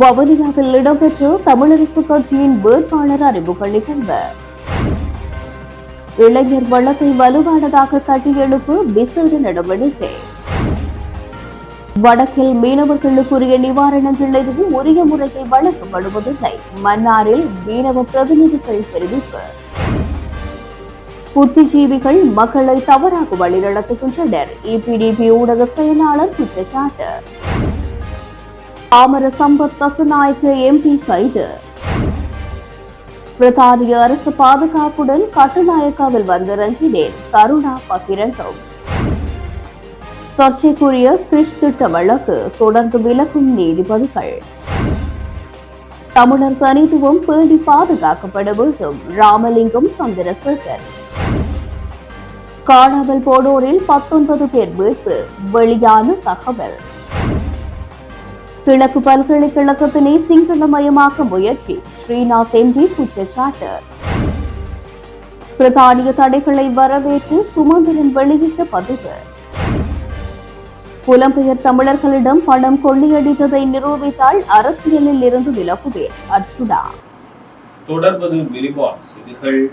வவுனியாவில் இடம்பெற்ற தமிழரசு கட்சியின் வேட்பாளர் அறிமுக நிகழ்வு. இளைஞர் வழக்கை வலுவானதாக கட்டியெழுப்பு விசேட நடவடிக்கை. வடக்கில் மீனவர்களுக்குரிய நிவாரணங்கள் எதுவும் உரிய முறையில் வழங்கப்படுவதில்லை. மன்னாரில் மீனவ பிரதிநிதிகள் தெரிவிப்பு. புத்திஜீவிகள் மக்களை தவறாக வழிநடத்துகின்றனர். இபிடிபி ஊடக செயலாளர் குற்றச்சாட்டு. ஆமர சம்பத் தசநாயக்க எம்பி கைது. பிரித்தானிய அரசு பாதுகாப்புடன் கட்டுநாயக்காவில் வந்திறங்கினேன். கருணா பகிரங்கம். சர்ச்சைக்குரிய கிறிஸ் திட்ட வழக்கு தொடர்ந்து விலக்கும் நீதிபதிகள். தமிழர் தனித்துவம் பேணி பாதுகாக்கப்பட வேண்டும். ராமலிங்கம் சந்திரசேகர். காணாமல் போனோரில் 19 பேர் மீட்பு. வெளியான தகவல். கிழக்கு பல்கலைக்கழகத்தினை சிங்களமயமாக்க முயற்சி. ஸ்ரீநாத் எம்பி குற்றச்சாட்டு. பிரித்தானிய தடைகளை வரவேற்று சுமந்திரன் வெளியிட்ட பதிவு. புலம்பெயர் தமிழர்களிடம் பணம் கொள்ளையடித்ததை நிரூபித்தால் அரசியலில் இருந்து விலகுவேன். அர்ச்சுனா. தொடர்பது விரிவான செய்திகள்.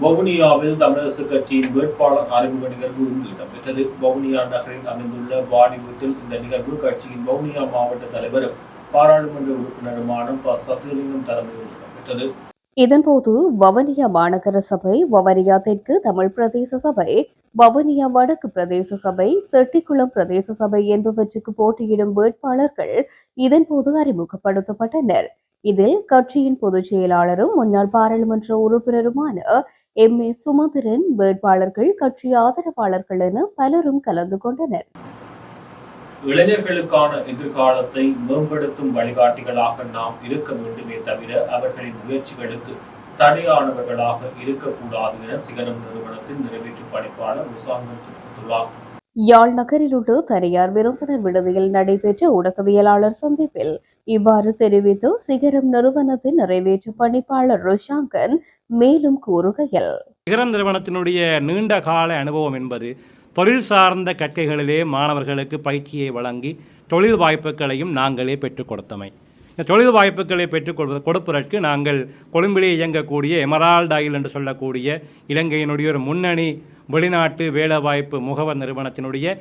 வவுனியாவில் தமிழரசு கட்சியின் வேட்பாளர் அறிமுக நிகழ்வு இன்று இடம்பெற்றது. வவுனியா நகரில் அமைந்துள்ள வாடி வீட்டில் இந்த நிகழ்வு கட்சியின் வவுனியா மாவட்ட தலைவரும் பாராளுமன்ற உறுப்பினருமான ப. சத்தியலிங்கம் தலைமையில் இடம்பெற்றது. இதன்போது வவுனியா மாநகர சபை, வவுனியா தெற்கு தமிழ் பிரதேச சபை, வவுனியா வடக்கு பிரதேச சபை, செட்டிக்குளம் பிரதேச சபை என்பவற்றுக்கு போட்டியிடும் வேட்பாளர்கள் இதன்போது அறிமுகப்படுத்தப்பட்டனர். இதில் கட்சியின் பொதுச் செயலாளரும் முன்னாள் பாராளுமன்ற உறுப்பினருமான எம். ஏ. சுமந்திரன், வேட்பாளர்கள், கட்சி ஆதரவாளர்கள் என பலரும் கலந்து கொண்டனர். இளைஞர்களுக்கான எதிர்காலத்தை மேம்படுத்தும் வழிகாட்டிகளாக நாம் இருக்க வேண்டுமே தவிர அவர்களின் முயற்சிகளுக்கு தடையானவர்களாக இருக்கக்கூடாது என சிகரம் நிறுவனத்தின் நிறைவேற்று பணிப்பாளர் உசாங்கன் தெரிவித்துள்ளார். யாழ் நகரில் உள்ள தனியார் விருந்தினர் விடுதியில் நடைபெற்ற ஊடகவியலாளர் சந்திப்பில் இவ்வாறு தெரிவித்து சிகரம் நிறுவனத்தின் நிறைவேற்று பணிப்பாளர் ருஷாங்கன் மேலும் கூறுகையில், சிகரம் நிறுவனத்தினுடைய நீண்ட கால அனுபவம் என்பது தொழில் சார்ந்த கற்கைகளிலே மாணவர்களுக்கு பயிற்சியை வழங்கி தொழில் வாய்ப்புகளையும் நாங்களே பெற்றுக் கொடுத்தமை. இந்த தொழில் வாய்ப்புகளை பெற்றுக் கொடுப்பதற்கு நாங்கள் கொழும்பிலே இயங்கக்கூடிய எமரால்ட் ஆயில் என்று சொல்லக்கூடிய இலங்கையினுடைய ஒரு முன்னணி வெளிநாட்டு வேலைவாய்ப்பு முகவர் நிறுவனத்தினுடைய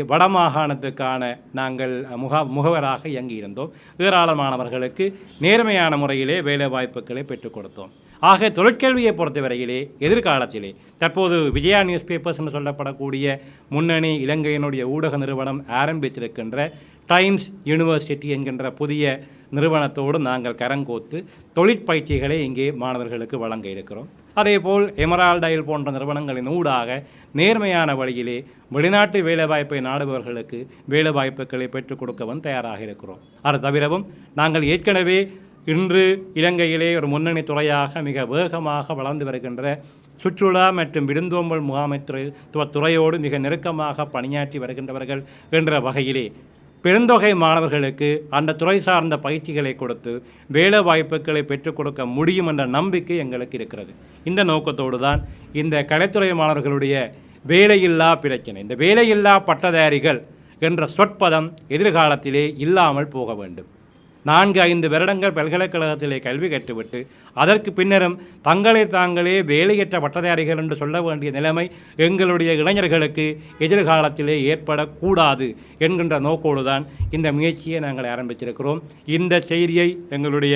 வடமாகாணத்துக்கான நாங்கள் முகவராக இயங்கியிருந்தோம். ஏராளமானவர்களுக்கு நேர்மையான முறையிலே வேலை வாய்ப்புகளை பெற்றுக் கொடுத்தோம். ஆக தொழிற்கல்வியை பொறுத்தவரையிலே எதிர்காலத்திலே தற்போது விஜயா நியூஸ் பேப்பர்ஸ் என்று சொல்லப்படக்கூடிய முன்னணி இலங்கையினுடைய ஊடக நிறுவனம் ஆரம்பித்திருக்கின்ற டைம்ஸ் யூனிவர்சிட்டி என்கின்ற புதிய நிறுவனத்தோடு நாங்கள் கரங்கோத்து தொழிற்பயிற்சிகளை இங்கே மாணவர்களுக்கு வழங்க இருக்கிறோம். அதேபோல் எமரால்ட் ஆயில் போன்ற நிறுவனங்களின் ஊடாக நேர்மையான வழியிலே வெளிநாட்டு வேலைவாய்ப்பை நாடுபவர்களுக்கு வேலைவாய்ப்புகளை பெற்றுக் கொடுக்கவும் தயாராக இருக்கிறோம். அது தவிரவும் நாங்கள் ஏற்கனவே இன்று இலங்கையிலே ஒரு முன்னணி துறையாக மிக வேகமாக வளர்ந்து வருகின்ற சுற்றுலா மற்றும் விருந்தோம்பல் முகாமைத்துவ துறையோடு மிக நெருக்கமாக பணியாற்றி வருகின்றவர்கள் என்ற வகையிலே பெருந்தொகை மாணவர்களுக்கு அந்த துறை சார்ந்த பயிற்சிகளை கொடுத்து வேலை வாய்ப்புகளை பெற்றுக் கொடுக்க முடியும் என்ற நம்பிக்கை எங்களுக்கு இருக்கிறது. இந்த நோக்கத்தோடு தான் இந்த கலைத்துறை மாணவர்களுடைய வேலையில்லா பிரச்சனை, இந்த வேலையில்லா பட்டதாரிகள் என்ற சொற்பதம் எதிர்காலத்திலே இல்லாமல் போக வேண்டும். 4-5 வருடங்கள் பல்கலைக்கழகத்திலே கல்வி கற்றுவிட்டு அதற்கு பின்னரும் தங்களை தாங்களே வேலையற்ற பட்டதாரிகள் என்று சொல்ல வேண்டிய நிலைமை எங்களுடைய இளைஞர்களுக்கு எதிர்காலத்திலே ஏற்படக்கூடாது என்கின்ற நோக்கோடு தான் இந்த முயற்சியை நாங்கள் ஆரம்பித்திருக்கிறோம். இந்த செய்தியை எங்களுடைய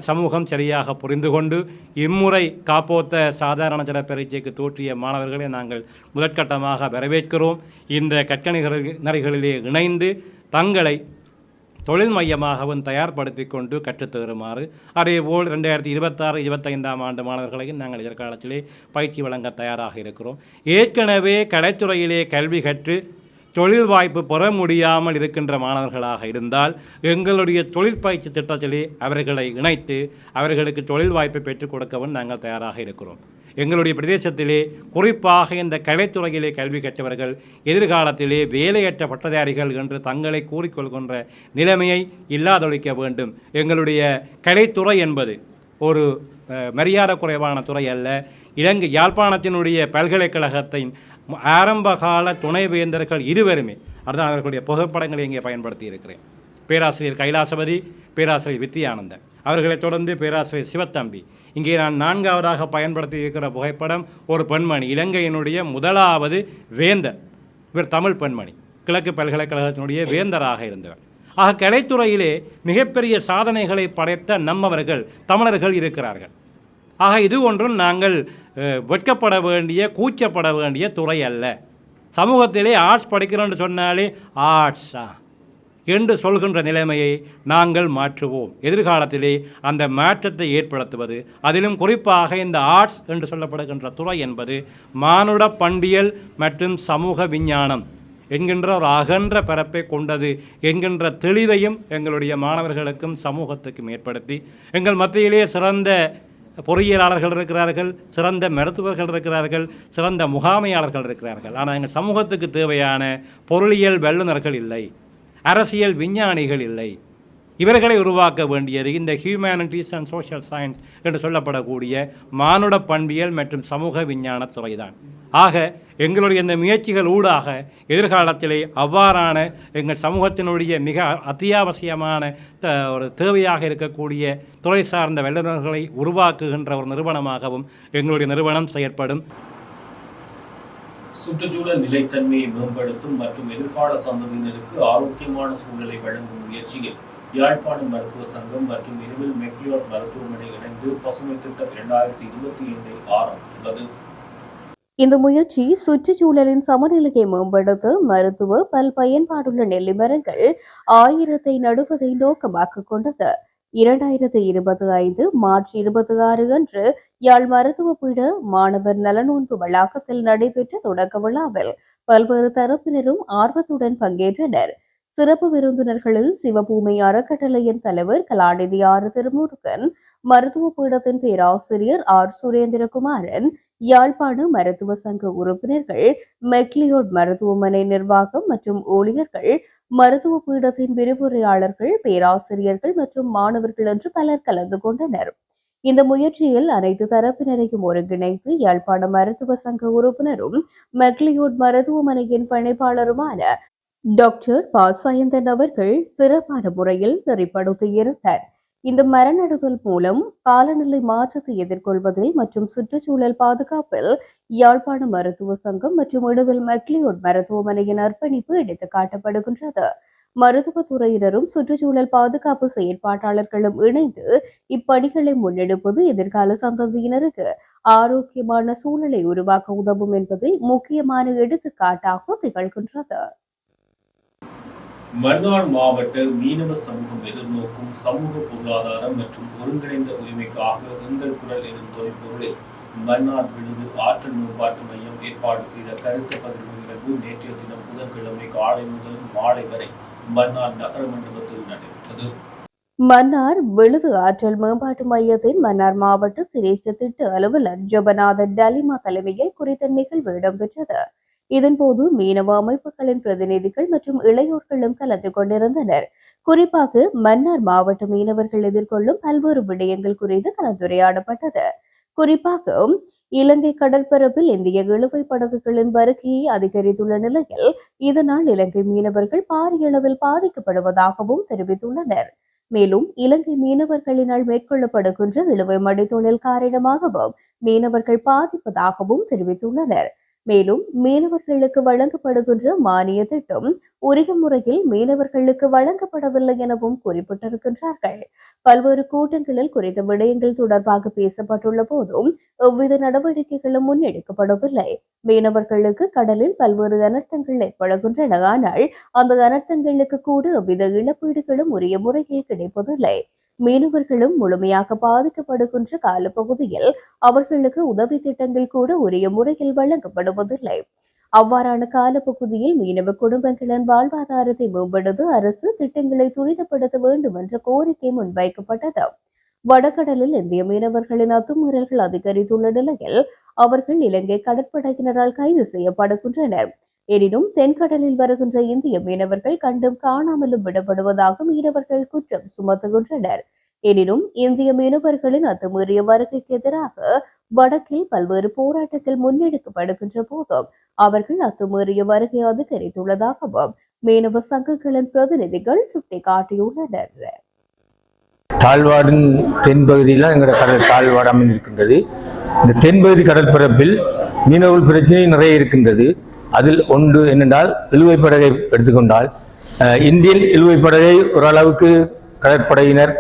சமூகம் சரியாக புரிந்து கொண்டு இம்முறை காப்போத்த சாதாரண தர பரீட்சைக்கு தோற்றிய மாணவர்களை நாங்கள் முதற்கட்டமாக வரவேற்கிறோம். இந்த கற்கணிகளிலே இணைந்து தங்களை தொழில் மையமாகவும் தயார்படுத்தி கொண்டு கற்றுத்தருமாறு, அதேபோல் 2026-25 ஆண்டு மாணவர்களையும் நாங்கள் எதிர்காலத்திலே பயிற்சி வழங்க தயாராக இருக்கிறோம். ஏற்கனவே கலைத்துறையிலே கல்வி கற்று தொழில் வாய்ப்பு பெற முடியாமல் இருக்கின்ற மாணவர்களாக இருந்தால் எங்களுடைய தொழிற்பயிற்சி திட்டத்திலே அவர்களை இணைத்து அவர்களுக்கு தொழில் வாய்ப்பை பெற்றுக் கொடுக்கவும் நாங்கள் தயாராக இருக்கிறோம். எங்களுடைய பிரதேசத்திலே குறிப்பாக இந்த கலைத்துறையிலே கல்வி கற்றவர்கள் எதிர்காலத்திலே வேலையற்ற பட்டதாரிகள் என்று தங்களை கூறிக்கொள்கின்ற நிலைமையை இல்லாதொழிக்க வேண்டும். எங்களுடைய கலைத்துறை என்பது ஒரு மரியாதை குறைவான துறை அல்ல. இலங்கை யாழ்ப்பாணத்தினுடைய பல்கலைக்கழகத்தின் ஆரம்பகால துணைவேந்தர்கள் இருவருமே, அதுதான் அவர்களுடைய புகைப்படங்களை இங்கே பயன்படுத்தி இருக்கிறேன். பேராசிரியர் கைலாசபதி, பேராசிரியர் வித்யானந்தன். அவர்களைத் தொடர்ந்து பேராசிரியர் சிவத்தம்பி. இங்கே நான் 4வதாக பயன்படுத்தி இருக்கிற புகைப்படம் ஒரு பெண்மணி, இலங்கையினுடைய முதலாவது வேந்தர். இவர் தமிழ் பெண்மணி, கிழக்கு பல்கலைக்கழகத்தினுடைய வேந்தராக இருந்தவர். ஆக கலைத்துறையிலே மிகப்பெரிய சாதனைகளை படைத்த நம்மவர்கள் தமிழர்கள் இருக்கிறார்கள். ஆக இது ஒன்றும் நாங்கள் வெட்கப்பட வேண்டிய, கூச்சப்பட வேண்டிய துறை அல்ல. சமூகத்திலே ஆர்ட்ஸ் படிக்கிறோன்னு சொன்னாலே ஆர்ட்ஸா என்று சொல்கின்ற நிலைமையை நாங்கள் மாற்றுவோம். எதிர்காலத்திலே அந்த மாற்றத்தை ஏற்படுத்துவது, அதிலும் குறிப்பாக இந்த ஆர்ட்ஸ் என்று சொல்லப்படுகின்ற துறை என்பது மானுட பண்பியல் மற்றும் சமூக விஞ்ஞானம் என்கின்ற ஒரு அகன்ற பரப்பை கொண்டது என்கின்ற தெளிவையும் எங்களுடைய மாணவர்களுக்கும் சமூகத்துக்கும் ஏற்படுத்தி, எங்கள் மத்தியிலே சிறந்த பொறியியலாளர்கள் இருக்கிறார்கள், சிறந்த மருத்துவர்கள் இருக்கிறார்கள், சிறந்த முகாமையாளர்கள் இருக்கிறார்கள். ஆனால் எங்கள் சமூகத்துக்கு தேவையான பொருளியல் வல்லுநர்கள் இல்லை, அரசியல் விஞ்ஞானிகள் இல்லை. இவர்களை உருவாக்க வேண்டியது இந்த ஹியூமனிட்டிஸ் அண்ட் சோஷியல் சயின்ஸ் என்று சொல்லப்படக்கூடிய மானுட பண்பியல் மற்றும் சமூக விஞ்ஞான துறைதான். ஆக எங்களுடைய இந்த முயற்சிகள் ஊடாக எதிர்காலத்திலே அவ்வாறான எங்கள் சமூகத்தினுடைய மிக அத்தியாவசியமான ஒரு தேவையாக இருக்கக்கூடிய துறை சார்ந்த வல்லுநர்களை உருவாக்குகின்ற ஒரு நிறுவனமாகவும் எங்களுடைய நிறுவனம் செயற்படும். சுற்றுச்சூழல் நிலைத்தன்மையை மேம்படுத்தும் மற்றும் எதிர்கால சந்ததியினருக்கு ஆரோக்கியமான சூழலை வழங்கும் முயற்சியில் யாழ்ப்பாணம் மருத்துவ சங்கம் மற்றும் இருவில் மெக்லியோட் மருத்துவமனை இணைந்து பசுமை திட்டம் 2025 ஆரம்பித்துள்ளது. இந்த முயற்சி சுற்றுச்சூழலின் சமநிலையை மேம்படுத்த மருத்துவ பல் பயன்பாடுள்ள நெல்லி மரங்கள் 1000 நடுவதை நோக்கமாக கொண்டது. 2025 மார்ச் 26 அன்று யாழ் மருத்துவ பீட மாணவர் நலனோன்பு வளாகத்தில் நடைபெற்ற தொடக்க விழாவில் பல்வேறு தரப்பினரும் ஆர்வத்துடன் பங்கேற்றனர். சிறப்பு விருந்தினர்களில் சிவபூமி அறக்கட்டளையின் தலைவர் கலாநிதி ஆர் திருமுருகன், மருத்துவ பீடத்தின் பேராசிரியர் ஆர் சுரேந்திரகுமாரன், யாழ்ப்பாண மருத்துவ சங்க உறுப்பினர்கள், மெக்லியோட் மருத்துவமனை நிர்வாகம் மற்றும் ஊழியர்கள், மருத்துவ பீடத்தின் விரிவுரையாளர்கள், பேராசிரியர்கள் மற்றும் மாணவர்கள் என்று பலர் கலந்து கொண்டனர். இந்த முயற்சியில் அனைத்து தரப்பினரையும் ஒருங்கிணைத்து யாழ்ப்பாண மருத்துவ சங்க உறுப்பினரும் மெக்லியோட் மருத்துவமனையின் பணிப்பாளருமான டாக்டர் பாசயந்தன் அவர்கள் சிறப்பான முறையில் நெறிப்படுத்தியிருந்தார். இந்த மரநடுதல் மூலம் காலநிலை மாற்றத்தை எதிர்கொள்வதில் மற்றும் சுற்றுச்சூழல் பாதுகாப்பில் யாழ்ப்பாண மருத்துவ சங்கம் மற்றும் இடுவில் மெக்லியோட் மருத்துவமனையின் அர்ப்பணிப்பு எடுத்துக் காட்டப்படுகின்றது. மருத்துவத்துறையினரும் சுற்றுச்சூழல் பாதுகாப்பு செயற்பாட்டாளர்களும் இணைந்து இப்பணிகளை முன்னெடுப்பது எதிர்கால சந்ததியினருக்கு ஆரோக்கியமான சூழலை உருவாக்க உதவும் என்பதில் முக்கியமான எடுத்துக்காட்டாக திகழ்கின்றது. மன்னார் மாவட்ட மீனவ சமூகம் எதிர்நோக்கும் சமூக பொருளாதாரம் மற்றும் ஒருங்கிணைந்த உரிமைக்காக எங்கள் குரல் எனும் தொழிற்பொருளில் மன்னார் விழுது ஆற்றல் மேம்பாட்டு மையம் ஏற்பாடு செய்த கருத்து பகிர்வு நிகழ்வு நேற்றைய தினம் புதன்கிழமை காலை முதல் மாலை வரை மன்னார் நகர மண்டபத்தில் நடைபெற்றது. மன்னார் விழுது ஆற்றல் மேம்பாட்டு மையத்தின் மன்னார் மாவட்ட சிரேஷ்ட திட்ட அலுவலர் ஜெபநாதன் டலிமா தலைமையில் குறித்த நிகழ்வு இடம்பெற்றது. இதன்போது மீனவ அமைப்புகளின் பிரதிநிதிகள் மற்றும் இளையோர்களும் கலந்து கொண்டிருந்தனர். குறிப்பாக மன்னார் மாவட்ட மீனவர்கள் எதிர்கொள்ளும் பல்வேறு விடயங்கள் குறித்து கலந்துரையாடப்பட்டது. குறிப்பாக இலங்கை கடற்பரப்பில் இந்திய இழுவை படகுகளின் வருகையை அதிகரித்துள்ள நிலையில் இதனால் இலங்கை மீனவர்கள் பாரிய அளவில் பாதிக்கப்படுவதாகவும் தெரிவித்துள்ளனர். மேலும் இலங்கை மீனவர்களினால் மேற்கொள்ளப்படுகின்ற இழுவை மடி தொழில் காரணமாகவும் மீனவர்கள் பாதிப்பதாகவும் தெரிவித்துள்ளனர். மேலும் மீனவர்களுக்கு வழங்கப்படுகின்ற மானிய திட்டம் உரிய முறையில் மீனவர்களுக்கு வழங்கப்படவில்லை எனவும் குறிப்பிட்டிருக்கின்றார்கள். பல்வேறு கூட்டங்களில் குறித்த விடயங்கள் தொடர்பாக பேசப்பட்டுள்ள போதும் எவ்வித நடவடிக்கைகளும் முன்னெடுக்கப்படவில்லை. மீனவர்களுக்கு கடலில் பல்வேறு அனர்த்தங்கள் ஏற்படுகின்றன, ஆனால் அந்த அனர்த்தங்களுக்கு கூட எவ்வித இழப்பீடுகளும் உரிய முறையில் கிடைப்பதில்லை. மீனவர்களும் முழுமையாக பாதிக்கப்படுகின்ற காலப்பகுதியில் அவர்களுக்கு உதவி திட்டங்கள் கூட உரிய முறையில் வழங்கப்படுவதில்லை. அவ்வாறான காலப்பகுதியில் மீனவ குடும்பங்களின் வாழ்வாதாரத்தை மேம்படுத்த அரசு திட்டங்களை துரிதப்படுத்த வேண்டும் என்ற கோரிக்கை முன்வைக்கப்பட்டது. வடகடலில் இந்திய மீனவர்களின் அத்துமீறல்கள் அதிகரித்துள்ள நிலையில் அவர்கள் இலங்கை கடற்படையினரால் கைது செய்யப்படுகின்றனர். எனினும் தென்கடலில் வருகின்ற இந்திய மீனவர்கள் கண்டும் காணாமலும் விடப்படுவதாக மீனவர்கள் குற்றம் சுமத்துகின்றனர். எனினும் இந்திய மீனவர்களின் அத்துமீறிய வருகைக்கு எதிராக வடக்கில் பல்வேறு போராட்டங்கள் முன்னெடுக்கப்படுகின்ற போதும் அவர்கள் அத்துமீறிய வருகை அதிகரித்துள்ளதாகவும் மீனவ சங்கங்களின் பிரதிநிதிகள் சுட்டிக்காட்டியுள்ளனர். தாழ்வாடின் தென்பகுதியில் எங்களோட கடல் தாழ்வாடு அமைந்திருக்கின்றது. இந்த தென்பகுதி கடற்பரப்பில் மீனவர்கள் பிரச்சனை நிறைய இருக்கின்றது. அதில் ஒன்று என்னென்றால் இழுவைப் படகை எடுத்துக்கொண்டால் இந்தியன் இழுவைப் படகை ஓரளவுக்கு கடற்படையினர்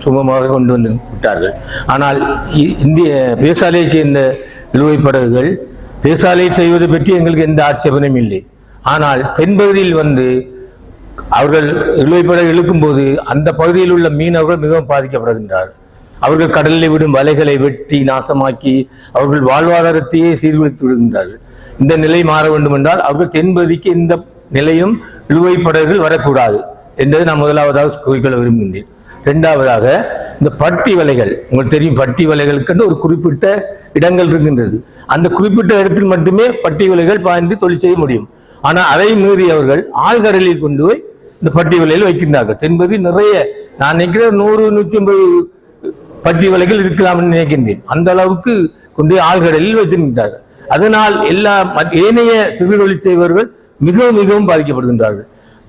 சுமமாக கொண்டு வந்து விட்டார்கள். ஆனால் இந்திய பேசாலையை சேர்ந்த இழுவைப் படகுகள் பேசாலையை செய்வது பற்றி எங்களுக்கு எந்த ஆட்சேபனையும் இல்லை. ஆனால் தென்பகுதியில் வந்து அவர்கள் இழுவைப் படகு இழுக்கும் போது அந்த பகுதியில் உள்ள மீனவர்கள் மிகவும் பாதிக்கப்படுகின்றார்கள். அவர்கள் கடலில் விடும் வலைகளை வெட்டி நாசமாக்கி அவர்கள் வாழ்வாதாரத்தையே சீர்குலைத்து விடுகின்றார்கள். இந்த நிலை மாற வேண்டும் என்றால் அவர்கள் தென்பகுதிக்கு இந்த நிலையும் இழுவைப் படகுகள் வரக்கூடாது என்பதை நான் முதலாவதாக குறிப்பிட விரும்புகின்றேன். இரண்டாவதாக இந்த பட்டி வலைகள், உங்களுக்கு தெரியும், பட்டி வலைகளுக்கு ஒரு குறிப்பிட்ட இடங்கள் இருக்கின்றது. அந்த குறிப்பிட்ட இடத்தில் மட்டுமே பட்டி வலைகள் பாய்ந்து தொழில் செய்ய முடியும். ஆனால் அதை மீறி அவர்கள் ஆழ்கடலில் கொண்டு போய் இந்த பட்டி வலையில் வைக்கின்றார்கள். தென்பது நிறைய, நான் நினைக்கிறேன் 100-150 பட்டி வலைகள் இருக்கலாம் நினைக்கின்றேன். அந்த அளவுக்கு கொண்டு ஆழ்கடலில் வைத்திருக்கின்றார்கள். அதனால் எல்லா ஏனைய சிறு தொழில் செய்பவர்கள் மிகவும் மிகவும் பாதிக்கப்படுகின்றார்கள்.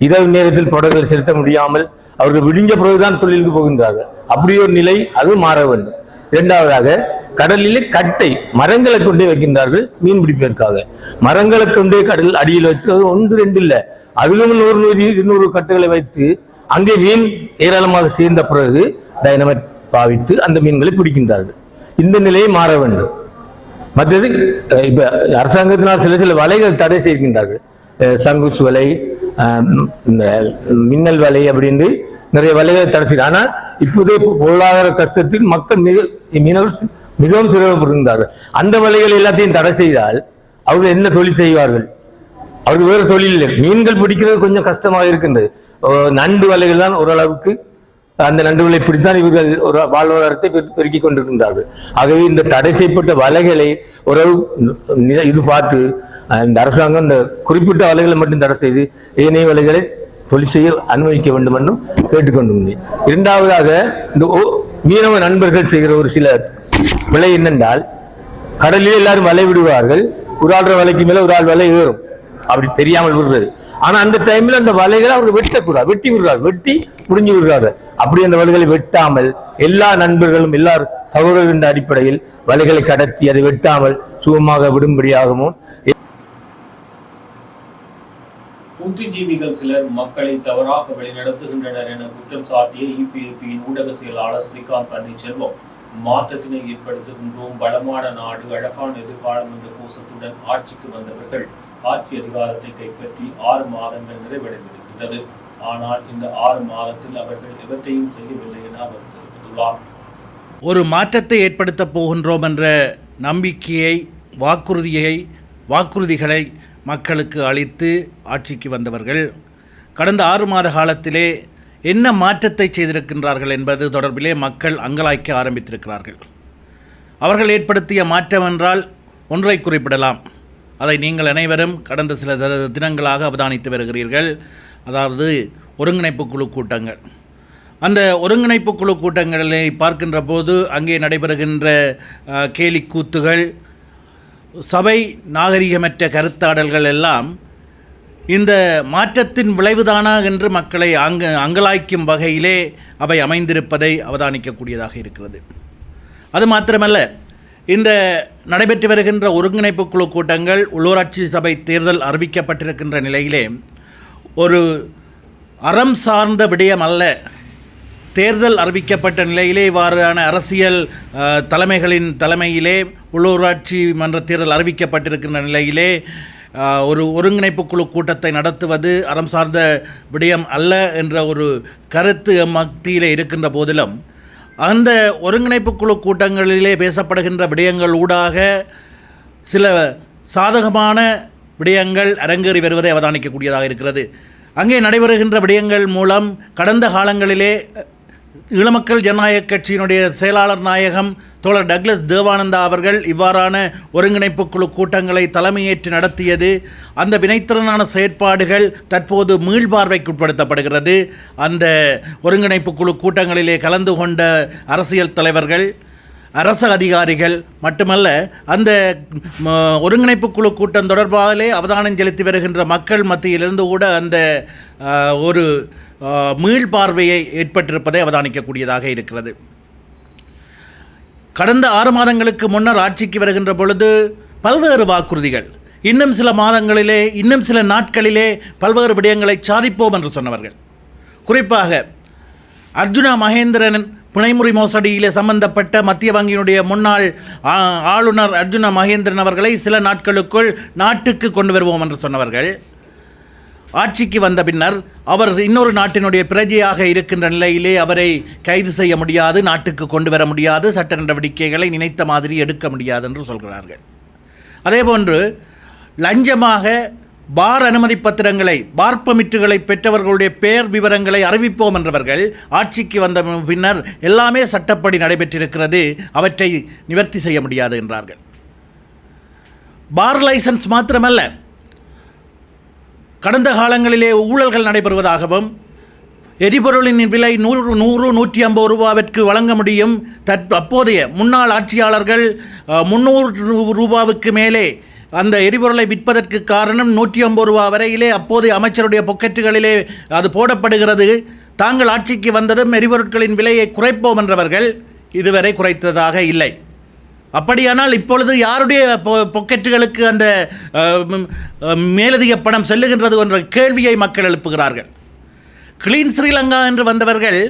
இரவு நேரத்தில் படகுகள் செலுத்த முடியாமல் அவர்கள் விடிஞ்ச பிறகுதான் தொழிலுக்கு போகின்றார்கள். அப்படி ஒரு நிலை அது மாற வேண்டும். இரண்டாவதாக கடலிலே கட்டை மரங்களை கொண்டே வைக்கின்றார்கள் மீன் பிடிப்பதற்காக. மரங்களை கொண்டே கடல் அடியில் வைத்து 1-2 இல்லை, அதிலும் 100-200 கட்டைகளை வைத்து அங்கே மீன் ஏராளமாக சேர்ந்த பிறகு டைனமைட் பாவித்து அந்த மீன்களை பிடிக்கின்றார்கள். இந்த நிலையை மாற வேண்டும். மற்றது இப்ப அரசாங்கத்தினால் சில வலைகள் தடை செய்கின்றார்கள். சங்குஸ் வலை, மின்னல் வலை அப்படின்னு நிறைய வலைகளை தடை செய்ய. ஆனால் இப்போதே பொருளாதார கஷ்டத்தில் மக்கள் மீனவர்கள் மிகவும் சிரமப்படுகின்றார்கள். அந்த வலைகள் எல்லாத்தையும் தடை செய்தால் அவர்கள் என்ன தொழில் செய்வார்கள்? அவர்கள் வேறு தொழில் இல்லை. மீன்கள் பிடிக்கிறது கொஞ்சம் கஷ்டமாக இருக்கின்றது. நண்டு வலைகள் தான் ஓரளவுக்கு, அந்த நண்டு வலை பிடித்தான் இவர்கள் ஒரு வாழ்வாதாரத்தை பெருக்கிக் கொண்டிருக்கின்றார்கள். ஆகவே இந்த தடை செய்யப்பட்ட வலைகளை ஓரளவு இது பார்த்து இந்த அரசாங்கம் இந்த குறிப்பிட்ட வலைகளை மட்டும் தடை செய்து ஏனைய வலைகளை தொழில் செய்ய அனுமதிக்க வேண்டும் என்றும் கேட்டுக்கொண்டிருந்தேன். இரண்டாவதாக இந்த மீனவ நண்பர்கள் செய்கிற ஒரு சில விலை என்னென்றால், கடலில் எல்லாரும் வலை விடுவார்கள். ஒரு ஆள் வலைக்கு மேல ஒரு ஆள் வலை ஏறும், அப்படி தெரியாமல் விடுறது. ஆனா அந்த டைம்ல அந்த வலைகளை அவங்க வெட்டக்கூடாது, வெட்டி விடுறாரு, வெட்டி முடிஞ்சு விடுறாரு. அப்படி அந்த வலைகளை வெட்டாமல் எல்லா நண்பர்களும் எல்லாரும் சகோதரர் என்ற அடிப்படையில் வலைகளை கடத்தி அதை வெட்டாமல் சுகமாக விடும்படியாகவும். புத்திஜீவிகள் சிலர் மக்களை தவறாக வழிநடத்துகின்றனர் என குற்றம் சாட்டிய இபிஏபியின் ஊடக செயலாளர் ஸ்ரீகாந்த் பன்னீர்செல்வம், மாற்றத்தினை ஏற்படுத்துகின்றோம், பலமான நாடு, அழகான எதிர்காலம் என்ற கோஷத்துடன் ஆட்சிக்கு வந்தவர்கள் ஆட்சி அதிகாரத்தை கைப்பற்றி 6 மாதங்கள் நிறைவடைந்திருக்கின்றது. ஆனால் இந்த 6 மாதத்தில் அவர்கள் எவற்றையும் செய்யவில்லை என அவர் தெரிவித்துள்ளார். ஒரு மாற்றத்தை ஏற்படுத்த போகின்றோம் என்ற நம்பிக்கையை, வாக்குறுதிகளை மக்களுக்கு அளித்து ஆட்சிக்கு வந்தவர்கள் கடந்த 6 மாத காலத்திலே என்ன மாற்றத்தை செய்திருக்கின்றார்கள் என்பது தொடர்பிலே மக்கள் அங்கலாய்க்க ஆரம்பித்திருக்கிறார்கள். அவர்கள் ஏற்படுத்திய மாற்றம் என்றால் ஒன்றை குறிப்பிடலாம். அதை நீங்கள் அனைவரும் கடந்த சில தினங்களாக அவதானித்து வருகிறீர்கள். அதாவது ஒருங்கிணைப்பு குழு கூட்டங்கள். அந்த ஒருங்கிணைப்பு குழு கூட்டங்களை பார்க்கின்ற போது அங்கே நடைபெறுகின்ற கேலிக்கூத்துகள், சபை நாகரிகமற்ற கருத்தாடல்கள் எல்லாம் இந்த மாற்றத்தின் விளைவுதானா என்று மக்களை அங்கலாய்க்கும் வகையிலே அவை அமைந்திருப்பதை அவதானிக்கக்கூடியதாக இருக்கிறது. அது மாத்திரமல்ல, இந்த நடைபெற்று வருகின்ற ஒருங்கிணைப்பு குழு கூட்டங்கள் உள்ளூராட்சி சபை தேர்தல் அறிவிக்கப்பட்டிருக்கின்ற நிலையிலே ஒரு அறம் சார்ந்த விடயம் அல்ல. தேர்தல் அறிவிக்கப்பட்ட நிலையிலே இவ்வாறான அரசியல் தலைமைகளின் தலைமையிலே உள்ளூராட்சி மன்ற தேர்தல் அறிவிக்கப்பட்டிருக்கின்ற நிலையிலே ஒரு ஒருங்கிணைப்பு குழு கூட்டத்தை நடத்துவது அறம் சார்ந்த விடயம் அல்ல என்ற ஒரு கருத்து மத்தியிலே இருக்கின்ற போதிலும், அந்த ஒருங்கிணைப்பு குழு கூட்டங்களிலே பேசப்படுகின்ற விடயங்கள் ஊடாக சில சாதகமான விடயங்கள் அரங்கேறி வருவதை அவதானிக்கக்கூடியதாக இருக்கிறது. அங்கே நடைபெறுகின்ற விடயங்கள் மூலம் கடந்த காலங்களிலே ஈழமக்கள் ஜனநாயக கட்சியினுடைய செயலாளர் நாயகம் தோழர் டக்ளஸ் தேவானந்தா அவர்கள் இவ்வாறான ஒருங்கிணைப்பு குழு கூட்டங்களை தலைமையேற்று நடத்தியது, அந்த வினைத்திறனான செயற்பாடுகள் தற்போது மீள்பார்வைக்குட்படுத்தப்படுகிறது. அந்த ஒருங்கிணைப்பு குழு கூட்டங்களிலே கலந்து கொண்ட அரசியல் தலைவர்கள், அரசு அதிகாரிகள் மட்டுமல்ல, அந்த ஒருங்கிணைப்பு குழு கூட்டம் தொடர்பாகவே அவதானம் செலுத்தி வருகின்ற மக்கள் மத்தியிலிருந்து கூட அந்த ஒரு மீள்பார்வையை ஏற்பட்டிருப்பதை அவதானிக்கக்கூடியதாக இருக்கிறது. கடந்த 6 மாதங்களுக்கு முன்னர் ஆட்சிக்கு வருகின்ற பொழுது பல்வேறு வாக்குறுதிகள், இன்னும் சில மாதங்களிலே, இன்னும் சில நாட்களிலே பல்வேறு விடயங்களை சாதிப்போம் என்று சொன்னவர்கள். குறிப்பாக அர்ஜுனா மகேந்திரன் பிணைமுறை மோசடியிலே சம்பந்தப்பட்ட மத்திய வங்கியினுடைய முன்னாள் ஆளுநர் அர்ஜுனா மகேந்திரன் அவர்களை சில நாட்களுக்குள் நாட்டுக்கு கொண்டு வருவோம் என்று சொன்னவர்கள், ஆட்சிக்கு வந்த பின்னர் அவர் இன்னொரு நாட்டினுடைய பிரஜையாக இருக்கின்ற நிலையிலே அவரை கைது செய்ய முடியாது, நாட்டுக்கு கொண்டு வர முடியாது, சட்ட நடவடிக்கைகளை நினைத்த மாதிரி எடுக்க முடியாது என்று சொல்கிறார்கள். அதேபோன்று லஞ்சமாக பார் அனுமதி பத்திரங்களை, பார் பர்மிட்டுகளை பெற்றவர்களுடைய பெயர் விவரங்களை அறிவிப்போம் என்றவர்கள் ஆட்சிக்கு வந்த பின்னர் எல்லாமே சட்டப்படி நடைபெற்றிருக்கிறது, அவற்றை நிவர்த்தி செய்ய முடியாது என்றார்கள். பார் லைசன்ஸ் மாத்திரமல்ல, கடந்த காலங்களிலே ஊழல்கள் நடைபெறுவதாகவும் எரிபொருளின் விலை 100-150 ரூபாவிற்கு வழங்க முடியும், அப்போதைய முன்னாள் ஆட்சியாளர்கள் 300 ரூபாவுக்கு மேலே அந்த எரிபொருளை விற்பதற்கு காரணம் 150 ரூபா வரையிலே அப்போதைய அமைச்சருடைய பொக்கெட்டுகளிலே அது போடப்படுகிறது, தாங்கள் ஆட்சிக்கு வந்ததும் எரிபொருட்களின் விலையை குறைப்போம் என்றவர்கள் இதுவரை குறைத்ததாக இல்லை. அப்படியானால் இப்பொழுது யாருடைய பொக்கெட்டுகளுக்கு அந்த மேலதிக பணம் செல்லுகின்றது என்ற கேள்வியை மக்கள் எழுப்புகிறார்கள். கிளீன் ஸ்ரீலங்கா என்று வந்தவர்கள்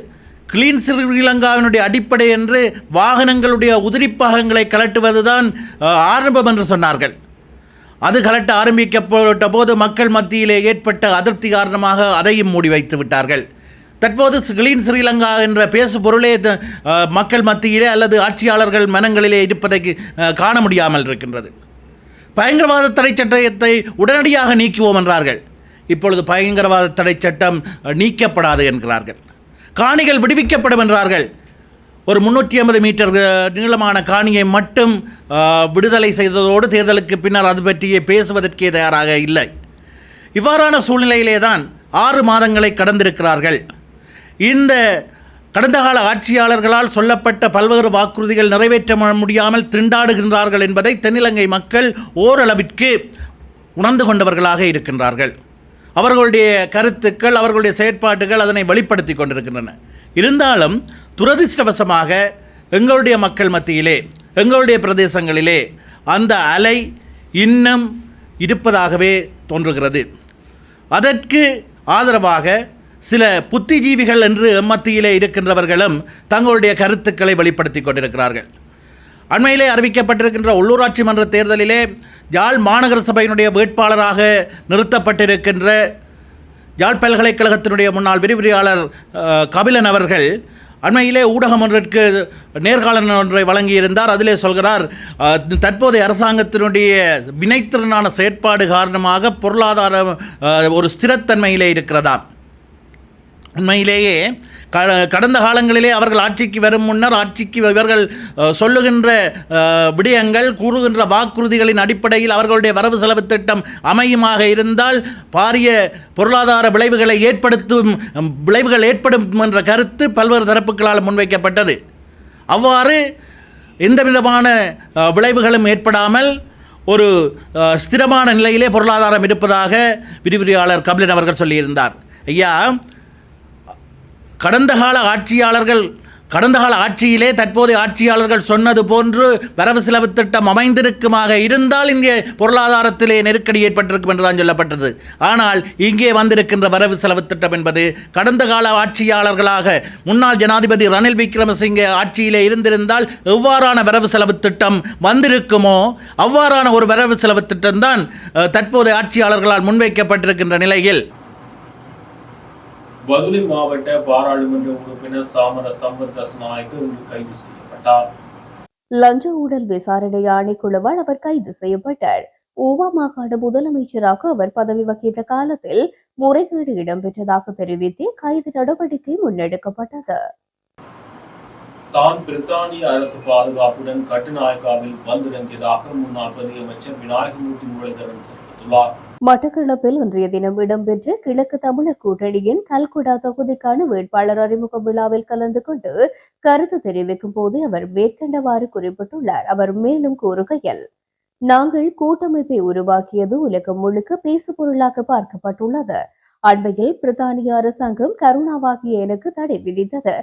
கிளீன் ஸ்ரீலங்காவினுடைய அடிப்படை என்று வாகனங்களுடைய உதிரிப்பாகங்களை கலட்டுவதுதான் ஆரம்பம் என்று சொன்னார்கள். அது கலட்ட ஆரம்பிக்கப்பட்ட போது மக்கள் மத்தியிலே ஏற்பட்ட அதிருப்தி காரணமாக அதையும் மூடி வைத்து விட்டார்கள். தற்போது கிளீன் ஸ்ரீலங்கா என்ற பேசு பொருளே மக்கள் மத்தியிலே அல்லது ஆட்சியாளர்கள் மனங்களிலே இருப்பதை காண முடியாமல் இருக்கின்றது. பயங்கரவாத தடை சட்டத்தை உடனடியாக நீக்குவோம் என்றார்கள். இப்பொழுது பயங்கரவாத தடை சட்டம் நீக்கப்படாது என்கிறார்கள். காணிகள் விடுவிக்கப்படும் என்றார்கள். ஒரு 350 மீட்டர் நீளமான காணியை மட்டும் விடுதலை செய்ததோடு தேர்தலுக்கு பின்னர் அது பற்றியே பேசுவதற்கே தயாராக இல்லை. இவ்வாறான சூழ்நிலையிலே தான் 6 மாதங்களை கடந்திருக்கிறார்கள். இந்த கடந்த கால ஆட்சியாளர்களால் சொல்லப்பட்ட பல்வேறு வாக்குறுதிகள் நிறைவேற்ற முடியாமல் திண்டாடுகின்றார்கள் என்பதை தென்னிலங்கை மக்கள் ஓரளவிற்கு உணர்ந்து கொண்டவர்களாக இருக்கின்றார்கள். அவர்களுடைய கருத்துக்கள், அவர்களுடைய செயற்பாடுகள் அதனை வெளிப்படுத்தி கொண்டிருக்கின்றன. இருந்தாலும் துரதிர்ஷ்டவசமாக எங்களுடைய மக்கள் மத்தியிலே, எங்களுடைய பிரதேசங்களிலே அந்த அலை இன்னும் இருப்பதாகவே தோன்றுகிறது. அதற்கு ஆதரவாக சில புத்திஜீவிகள் என்று மத்தியிலே இருக்கின்றவர்களும் தங்களுடைய கருத்துக்களை வெளிப்படுத்தி கொண்டிருக்கிறார்கள். அண்மையிலே அறிவிக்கப்பட்டிருக்கின்ற உள்ளூராட்சி மன்ற தேர்தலிலே யாழ் மாநகர சபையினுடைய வேட்பாளராக நிறுத்தப்பட்டிருக்கின்ற யாழ் பல்கலைக்கழகத்தினுடைய முன்னாள் விரிவுரையாளர் கபிலன் அவர்கள் அண்மையிலே ஊடகம் ஒன்றிற்கு நேர்காணல் ஒன்றை வழங்கியிருந்தார். அதிலே சொல்கிறார், தற்போதைய அரசாங்கத்தினுடைய வினைத்திறனான செயற்பாடு காரணமாக பொருளாதார ஒரு ஸ்திரத்தன்மையிலே இருக்கிறதா. உண்மையிலேயே கடந்த காலங்களிலே அவர்கள் ஆட்சிக்கு வரும் முன்னர் ஆட்சிக்கு இவர்கள் சொல்லுகின்ற விடயங்கள், கூறுகின்ற வாக்குறுதிகளின் அடிப்படையில் அவர்களுடைய வரவு செலவு திட்டம் அமையுமாக இருந்தால் பாரிய பொருளாதார விளைவுகள் ஏற்படும் என்ற கருத்து பல்வேறு தரப்புகளால் முன்வைக்கப்பட்டது. அவ்வாறு எந்த விதமான விளைவுகளும் ஏற்படாமல் ஒரு ஸ்திரமான நிலையிலே பொருளாதாரம் இருப்பதாக விரிவுரையாளர் கபிலன் அவர்கள் சொல்லியிருந்தார். ஐயா, கடந்த கால ஆட்சியிலே தற்போதைய ஆட்சியாளர்கள் சொன்னது போன்று வரவு செலவு திட்டம் அமைந்திருக்குமாக இருந்தால் இங்கே பொருளாதாரத்திலே நெருக்கடி ஏற்பட்டிருக்கும் என்றுதான் சொல்லப்பட்டது. ஆனால் இங்கே வந்திருக்கின்ற வரவு செலவு திட்டம் என்பது கடந்த கால ஆட்சியாளர்களாக முன்னாள் ஜனாதிபதி ரணில் விக்ரமசிங்கே ஆட்சியிலே இருந்திருந்தால் எவ்வாறான வரவு செலவு திட்டம் வந்திருக்குமோ அவ்வாறான ஒரு வரவு செலவு திட்டம்தான் தற்போதைய ஆட்சியாளர்களால் முன்வைக்கப்பட்டிருக்கின்ற நிலையில் பதுளை மாவட்ட பாராளுமன்ற உறுப்பினர் சாமர சம்பத் தசநாயக்க இன்று கைது செய்யப்பட்டார். லஞ்ச ஊழல் விசாரணை ஆணைக்குழுவால் அவர் கைது செய்யப்பட்டார். ஊவா மாகாண முதலமைச்சராக அவர் பதவி வகித்த காலத்தில் முறைகேடு இடம்பெற்றதாக தெரிவித்து கைது நடவடிக்கை முன்னெடுக்கப்பட்டது. தான் பிரித்தானிய அரசு பாதுகாப்புடன் கட்டுநாயக்காவில் வந்திறங்கியதாக முன்னாள் பிரதியமைச்சர் விநாயகமூர்த்தி முரளிதரன் தெரிவித்துள்ளார். மட்டக்களப்பில் இன்றைய தினம் இடம்பெற்ற கிழக்கு தமிழர் கூட்டணியின் கல்குடா தொகுதிக்கான வேட்பாளர் அறிமுக விழாவில் கலந்து கொண்டு கருத்து தெரிவிக்கும் போது அவர் மேற்கண்டவாறு குறிப்பிட்டுள்ளார். அவர் மேலும் கூறுகையில், நாங்கள் கூட்டமைப்பை உருவாக்கியது உலகம் முழுக்க பேசுபொருளாக பார்க்கப்பட்டுள்ளது. அண்மையில் பிரித்தானிய அரசாங்கம் கருணாவாகிய எனக்கு தடை விதித்தது.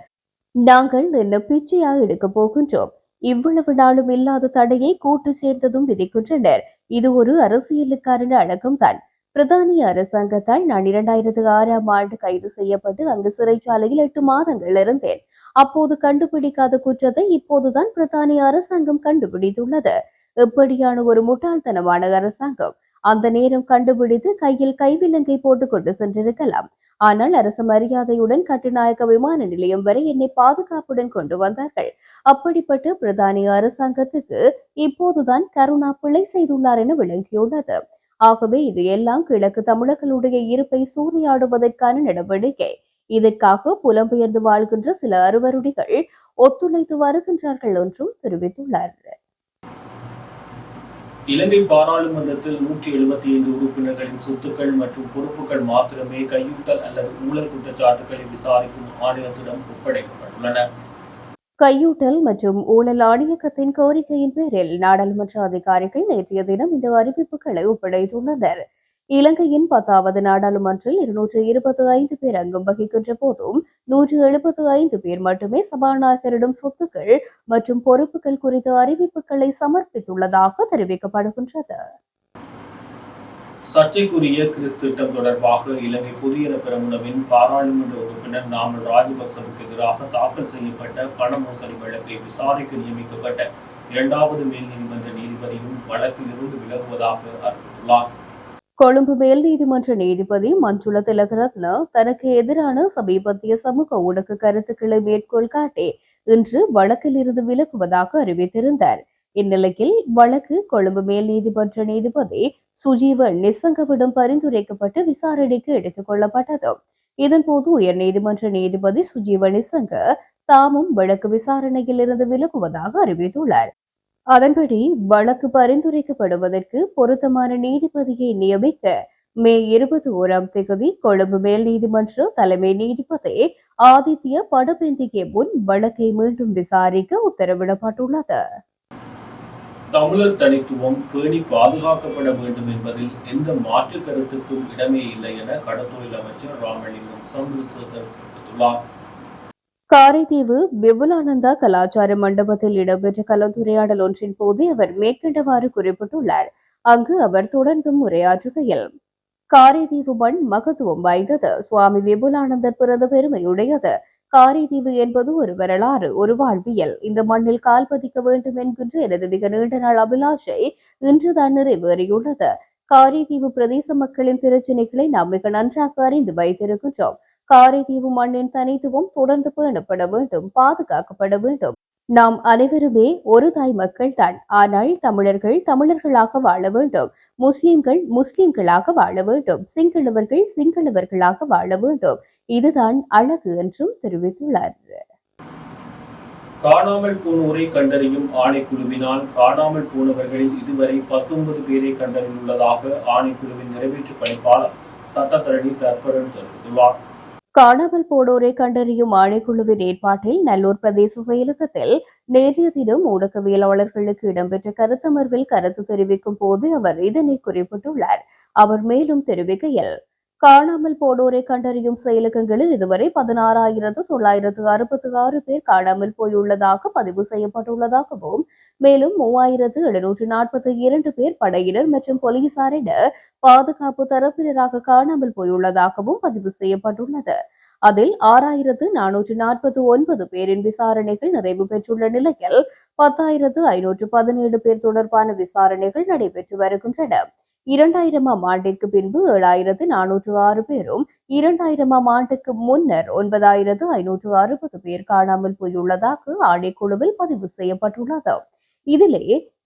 நாங்கள் என்ன பிச்சையா எடுக்கப் போகின்றோம்? இவ்வளவு நாளும் இல்லாத தடையை கூட்டு சேர்ந்ததும் விதிக்கின்றனர். இது ஒரு அரசியலுக்கான அடக்கம்தான். பிரித்தானிய அரசாங்கத்தால் நான் 2006ஆம் ஆண்டு கைது செய்யப்பட்டு அங்கு சிறைச்சாலையில் 8 மாதங்கள் இருந்தேன். அப்போது கண்டுபிடிக்காத குற்றத்தை இப்போதுதான் பிரித்தானிய அரசாங்கம் கண்டுபிடித்துள்ளது. எப்படியான ஒரு முட்டாள்தனமான அரசாங்கம்! அந்த நேரம் கண்டுபிடித்து கையில் கைவிலங்கை போட்டுக் கொண்டு சென்றிருக்கலாம். ஆனால் அரசு மரியாதையுடன் கட்டுநாயக்க விமான நிலையம் வரை என்னை பாதுகாப்புடன் கொண்டு வந்தார்கள். அப்படிப்பட்ட பிரித்தானிய அரசாங்கத்துக்கு இப்போதுதான் கருணா பிழை செய்துள்ளார் என விளங்கியுள்ளது. ஆகவே இது எல்லாம் கிழக்கு தமிழர்களுடைய இருப்பை சூறையாடுவதற்கான நடவடிக்கை. இதற்காக புலம்பெயர்ந்து வாழ்கின்ற சில அறுவருடிகள் ஒத்துழைத்து வருகின்றார்கள் என்றும் தெரிவித்துள்ளார். இலங்கை பாராளுமன்றத்தில் 175 உறுப்பினர்களின் சொத்துக்கள் மற்றும் பொறுப்புகள் மாத்திரமே கையூட்டல் அல்லது ஊழல் குற்றச்சாட்டுகளை விசாரிக்கும் ஆணையத்திடம் ஒப்படைக்கப்பட்டுள்ளன. கையூட்டல் மற்றும் ஊழல் ஆணையகத்தின் கோரிக்கையின் பேரில் நாடாளுமன்ற அதிகாரிகள் நேற்றைய தினம் இந்த அறிவிப்புகளை ஒப்படைத்துள்ளனர். இலங்கையின் 10வது நாடாளுமன்றில் 225 பேர் அங்கம் வகிக்கின்ற போதும் 175 பேர் மட்டுமே சபாநாயகரிடம் சொத்துக்கள் மற்றும் பொறுப்புகள் குறித்த அறிவிப்புகளை சமர்ப்பித்துள்ளதாக தெரிவிக்கப்படுகின்றது. சர்ச்சைக்குரிய கிறிஸ் திட்டம் தொடர்பாக இலங்கை புதிய பெரமுனவின் பாராளுமன்ற உறுப்பினர் நாமல் ராஜபக்சவுக்கு எதிராக தாக்கல் செய்யப்பட்ட பண மோசடி வழக்கை விசாரிக்க நியமிக்கப்பட்ட 2வது மேல் நீதிமன்ற நீதிபதியும் வழக்கில் இருந்து விலகுவதாக அறிவித்துள்ளார். கொழும்பு மேல் நீதிமன்ற நீதிபதி மஞ்சுள திலகரத்ன தனக்கு எதிரான சமீபத்திய சமூக ஊடக கருத்துக்களை மேற்கோள் காட்டி இன்று வழக்கில் இருந்து விலகுவதாக அறிவித்திருந்தார். இந்நிலையில் வழக்கு கொழும்பு மேல் நீதிமன்ற நீதிபதி சுஜீவ நிசங்கவிடம் பரிந்துரைக்கப்பட்டு விசாரணைக்கு எடுத்துக் கொள்ளப்பட்டது. இதன்போது உயர் நீதிமன்ற நீதிபதி சுஜீவ நிசங்க தாமும் வழக்கு விசாரணையில் இருந்து விலகுவதாக அறிவித்துள்ளார். அதன்படி வழக்கு பரிந்துரைக்கப்படுவதற்கு பொருத்தமான நீதிபதியை நியமிக்க மே 21ஆம் தேதி கொழும்பு மேல் நீதிமன்ற தலைமை நீதிபதி ஆதித்ய படபெந்திகே முன் வழக்கை மீண்டும் விசாரிக்க உத்தரவிடப்பட்டுள்ளது. தமிழர் தனித்துவம் பேணி பாதுகாக்கப்பட வேண்டும் என்பதில் எந்த மாற்று கருத்துக்கும் இடமே இல்லை என கடத்தொழில் அமைச்சர் ராமலிங்கம் சந்திரசேகர் தெரிவித்துள்ளார். காரைதீவு விபுலானந்தா கலாச்சார மண்டபத்தில் இடம்பெற்ற கலந்துரையாடல் ஒன்றின் போது அவர் மேற்கண்டவாறு குறிப்பிட்டுள்ளார். அங்கு அவர் தொடர்ந்தும் உரையாற்றுகையில், காரைதீவு மண் மகத்துவம் வாய்ந்தது. சுவாமி விபுலானந்தர் பிறந்த பெருமையுடையது. காரைதீவு என்பது ஒரு வரலாறு, ஒரு வாழ்வியல். இந்த மண்ணில் கால் பதிக்க வேண்டும் என்கின்ற எனது மிக நீண்ட நாள் அபிலாஷை இன்றுதான் நிறைவேறியுள்ளது. காரைதீவு பிரதேச மக்களின் பிரச்சினைகளை நாம் மிக நன்றாக அறிந்து வைத்திருக்கின்றோம். காரைதீவு மண்ணின் தனித்துவம் தொடர்ந்து பேணப்பட வேண்டும், பாதுகாக்கப்பட வேண்டும். நாம் அனைவருமே ஒரு தாய் மக்கள் தான். ஆனால் தமிழர்கள் தமிழர்களாக வாழ வேண்டும், முஸ்லிம்கள் முஸ்லிம்களாக வாழ வேண்டும், சிங்களவர்கள் சிங்களவர்களாக வாழ வேண்டும். இதுதான் அழகு என்றும் தெரிவித்துள்ளார். காணாமல் போனோரை கண்டறியும் ஆணைக்குழுவினால் காணாமல் போனவர்களில் இதுவரை 19 பேரை கண்டறிந்துள்ளதாக ஆணைக்குழுவின் நிறைவேற்று பணிப்பாளர் சட்டத்தரணி தற்பரன் தெரிவித்துள்ளார். காணாமல் போனோரை கண்டறியும் ஆணைக்குழுவின் ஏற்பாட்டில் நல்லூர் பிரதேச செயலகத்தில் நேற்றைய தினம் ஊடகவியலாளர்களுக்கு இடம்பெற்ற கருத்தமர்வில் கருத்து தெரிவிக்கும் போது அவர் இதனை குறிப்பிட்டுள்ளார். அவர் மேலும் தெரிவிக்கையில், காணாமல் போனோரை கண்டறியும் செயலகங்களில் இதுவரை 16,966 பேர் காணாமல் போயுள்ளதாக பதிவு செய்யப்பட்டுள்ளதாகவும், மேலும் 3,742 பேர் படையினர் மற்றும் போலீசார் என பாதுகாப்பு தரப்பினராக காணாமல் போயுள்ளதாகவும் பதிவு செய்யப்பட்டுள்ளது. அதில் 6,449 பேரின் விசாரணைகள் நிறைவு பெற்றுள்ள நிலையில் 10,517 பேர் தொடர்பான விசாரணைகள் நடைபெற்று வருகின்றன. 2000ஆம் ஆண்டிற்கு பின்பு 7,406 பேரும் 2000ஆம் ஆண்டுக்கு முன்னர் 9,560 பேர் காணாமல் போயுள்ளதாக ஆணைக்குழுவில் பதிவு செய்யப்பட்டுள்ளது. இதிலே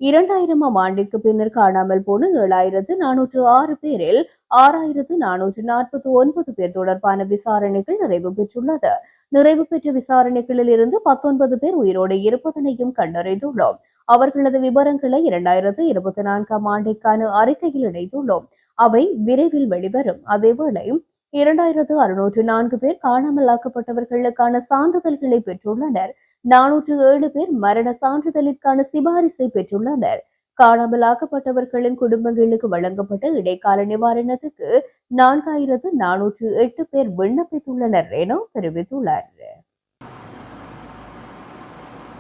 2000ஆம் ஆண்டிற்கு பின்னர் காணாமல் போன 7,406 பேரில் 6,449 பேர் தொடர்பான விசாரணைகள் நிறைவு பெற்றுள்ளது. நிறைவு பெற்ற விசாரணைகளில் இருந்து 19 பேர் உயிரோடு இருப்பதனையும் கண்டறிந்துள்ளோம். அவர்களது விவரங்களை 2024ஆம் ஆண்டிற்கான அறிக்கையில் இணைத்துள்ளோம். அவை விரைவில் வெளிவரும். அதேவேளை 2604 பேர் காணாமலாக்கப்பட்டவர்களுக்கான சான்றிதழ்களை பெற்றுள்ளனர். 407 பேர் மரண சான்றிதழிற்கான சிபாரிசை பெற்றுள்ளனர். காணாமலாக்கப்பட்டவர்களின் குடும்பங்களுக்கு வழங்கப்பட்ட இடைக்கால நிவாரணத்துக்கு 4408 பேர் விண்ணப்பித்துள்ளனர் என தெரிவித்துள்ளார்.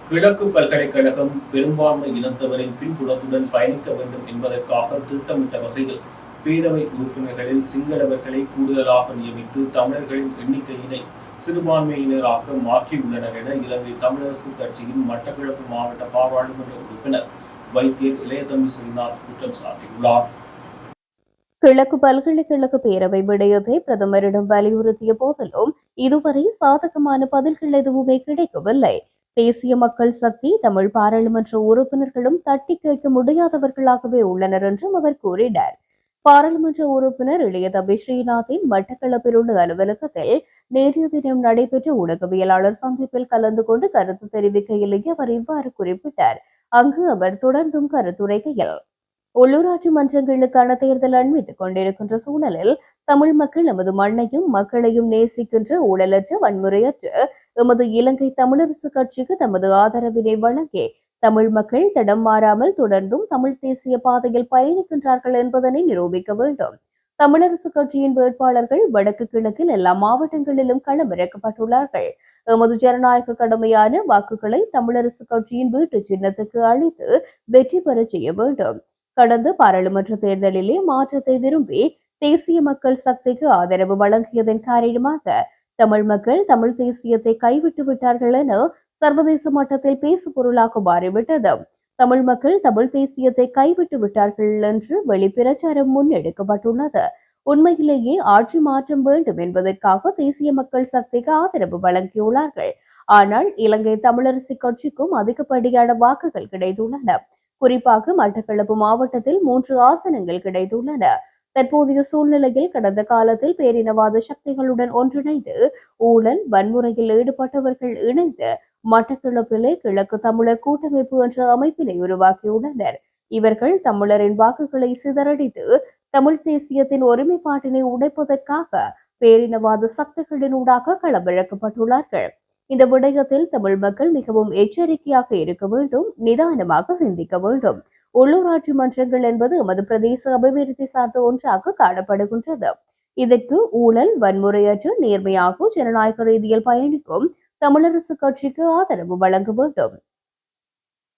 கிழக்கு பல்கலைக்கழகம் பெரும்பான்மை இனத்தவரின் பின்புலத்துடன் பயணிக்க வேண்டும் என்பதற்காக திட்டமிட்ட வகையில் பேரவை உறுப்பினர்களில் சிங்களவர்களை கூடுதலாக நியமித்து தமிழர்களின் எண்ணிக்கையினை சிறுபான்மையினராக மாற்றியுள்ளனர் என இலங்கை தமிழரசு கட்சியின் மட்டக்களப்பு மாவட்ட பாராளுமன்ற உறுப்பினர் வைத்தியர் இளையதம்பி ஸ்ரீநாத் குற்றம் சாட்டியுள்ளார். கிழக்கு பல்கலைக்கழக பேரவை விடயத்தை பிரதமரிடம் வலியுறுத்திய போதிலும் இதுவரை சாதகமான பதில்கள் எதுவுமே கிடைக்கவில்லை. தேசிய மக்கள் சக்தி தமிழ் பாராளுமன்ற உறுப்பினர்களும் தட்டி கேட்க முடியாதவர்களாகவே உள்ளனர் என்றும் அவர் கூறினார். பாராளுமன்ற உறுப்பினர் இளையதம்பி ஸ்ரீநாத்தின் மட்டக்களப்பில் உள்ள அலுவலகத்தில் நேற்றைய தினம் நடைபெற்ற ஊடகவியலாளர் சந்திப்பில் கலந்து கொண்டு கருத்து தெரிவிக்கையிலேயே அவர் இவ்வாறு குறிப்பிட்டார். அங்கு அவர் தொடர்ந்தும் கருத்துரைக்கையில், உள்ளூராட்சி மன்றங்களுக்கான தேர்தல் அண்மித்துக் கொண்டிருக்கின்ற சூழலில் தமிழ் மக்கள் எமது மண்ணையும் மக்களையும் நேசிக்கின்ற ஊழலற்ற வன்முறையற்ற எமது இலங்கை தமிழரசு கட்சிக்கு தமது ஆதரவினை வழங்கி தமிழ் மக்கள் தடம் மாறாமல் தொடர்ந்தும் தமிழ் தேசிய பாதையில் பயணிக்கின்றார்கள் என்பதனை நிரூபிக்க வேண்டும். தமிழரசு கட்சியின் வேட்பாளர்கள் வடக்கு கிழக்கில் எல்லா மாவட்டங்களிலும் களமிறக்கப்பட்டுள்ளார்கள். எமது ஜனநாயக கடமையான வாக்குகளை தமிழரசு கட்சியின் வீட்டு சின்னத்துக்கு அளித்து வெற்றி பெற செய்ய வேண்டும். கடந்த பாராளுமன்ற தேர்தலிலே மாற்றத்தை விரும்பி தேசிய மக்கள் சக்திக்கு ஆதரவு வழங்கியதன் காரணமாக தமிழ் மக்கள் தமிழ் தேசியத்தை கைவிட்டு விட்டார்கள் என சர்வதேச மட்டத்தில் பேசு பொருளாக மாறிவிட்டது. தமிழ் மக்கள் தமிழ் தேசியத்தை கைவிட்டு விட்டார்கள் என்று வெளிப்பிரச்சாரம் முன்னெடுக்கப்பட்டுள்ளது. உண்மையிலேயே ஆட்சி மாற்றம் வேண்டும் என்பதற்காக தேசிய மக்கள் சக்திக்கு ஆதரவு வழங்கியுள்ளார்கள். ஆனால் இலங்கை தமிழரசு கட்சிக்கும் அதிகப்படியான வாக்குகள் கிடைத்துள்ளன. குறிப்பாக மட்டக்களப்பு மாவட்டத்தில் 3 ஆசனங்கள் கிடைத்துள்ளன. தற்போதைய சூழ்நிலையில் கடந்த காலத்தில் பேரினவாத சக்திகளுடன் ஒன்றிணைந்து ஊழல் வன்முறையில் ஈடுபட்டவர்கள் இணைந்து மட்டக்களப்பிலே கிழக்கு தமிழர் கூட்டமைப்பு என்ற அமைப்பினை உருவாக்கியுள்ளனர். இவர்கள் தமிழரின் வாக்குகளை சிதறடித்து தமிழ் தேசியத்தின் ஒருமைப்பாட்டினை உடைப்பதற்காக பேரினவாத சக்திகளினூடாக களமிறக்கப்பட்டுள்ளார்கள். இந்த விடயத்தில் தமிழ் மக்கள் மிகவும் எச்சரிக்கையாக இருக்க வேண்டும், நிதானமாக சிந்திக்க வேண்டும். உள்ளூராட்சி மன்றங்கள் என்பது எமது பிரதேச அபிவிருத்தி சார்ந்த ஒன்றாக காணப்படுகின்றது. இதற்கு ஊழல் வன்முறையற்று நேர்மையாக ஜனநாயக ரீதியில் பயணிக்கும் தமிழரசு கட்சிக்கு ஆதரவு வழங்க வேண்டும்.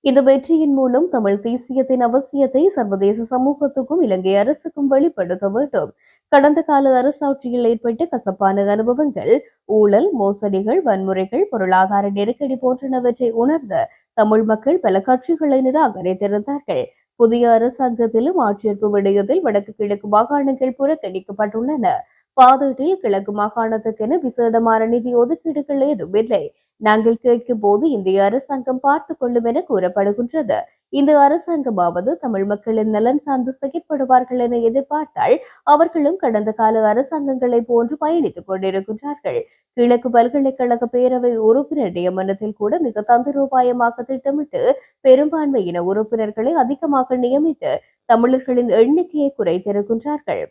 இந்த வெற்றியின் மூலம் தமிழ் தேசியத்தின் அவசியத்தை சர்வதேச சமூகத்துக்கும் இலங்கை அரசுக்கும் வெளிப்படுத்த வேண்டும். கடந்த கால அரசாட்சியில் ஏற்பட்ட கசப்பான அனுபவங்கள், ஊழல், மோசடிகள், வன்முறைகள், பொருளாதார நெருக்கடி போன்றனவற்றை உணர்ந்த தமிழ் மக்கள் பல கட்சிகளை நிராகரித்திருந்தார்கள். புதிய அரசாங்கத்திலும் ஆட்சேர்ப்பு விடயத்தில் வடக்கு கிழக்கு மாகாணங்கள் புறக்கணிக்கப்பட்டுள்ளன. பாதீட்டில் கிழக்கு மாகாணத்துக்கென விசேடமான நிதி ஒதுக்கீடுகள் ஏதும் இல்லை. நாங்கள் கேட்கும் போது இந்திய அரசாங்கம் பார்த்துக் கொள்ளும் என கூறப்படுகின்றது. இந்த அரசாங்கமாவது தமிழ் மக்களின் நலன் சார்ந்து செயற்படுவார்கள் என எதிர்பார்த்தால் அவர்களும் கடந்த கால அரசாங்கங்களை போன்று பயணித்துக் கொண்டிருக்கின்றார்கள். கிழக்கு பல்கலைக்கழக பேரவை உறுப்பினர் நியமனத்தில் கூட மிக தந்திரோபாயமாக திட்டமிட்டு பெரும்பான்மையின உறுப்பினர்களை அதிகமாக நியமித்து தமிழர்களின் எண்ணிக்கையை குறைத்திருக்கின்றார்கள்.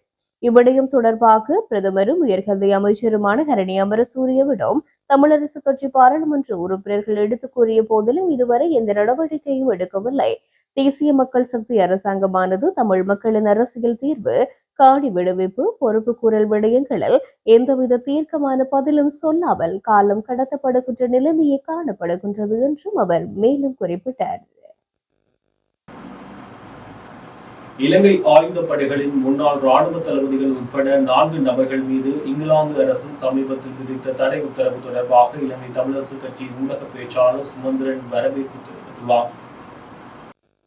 இவ்விடயம் தொடர்பாக பிரதமரும் உயர்கல்வி அமைச்சருமான ஹரணி அமரசூரியவிடம் தமிழரசு கட்சி பாராளுமன்ற உறுப்பினர்கள் எடுத்துக் கூறிய போதிலும் இதுவரை எந்த நடவடிக்கையும் எடுக்கவில்லை. தேசிய மக்கள் சக்தி அரசாங்கமானது தமிழ் மக்களின் அரசியல் தீர்வு, காணி விடுவிப்பு, பொறுப்பு கூறல் விடயங்களில் எந்தவித தீர்க்கமான பதிலும் சொல்லாமல் காலம் கடத்தப்படுகின்ற நிலைமையே காணப்படுகின்றது என்றும் அவர் மேலும் குறிப்பிட்டார். இலங்கை ஆயுதப்படைகளின் முன்னாள் ராணுவ தளபதிகள் உட்பட 4 நபர்கள் மீது இங்கிலாந்து அரசு சமீபத்தில் விதித்த தடை உத்தரவு தொடர்பாக இலங்கை தமிழரசு கட்சி ஊடக பேச்சாளர் சுமந்திரன் வரவேற்பு தெரிவித்துள்ளார்.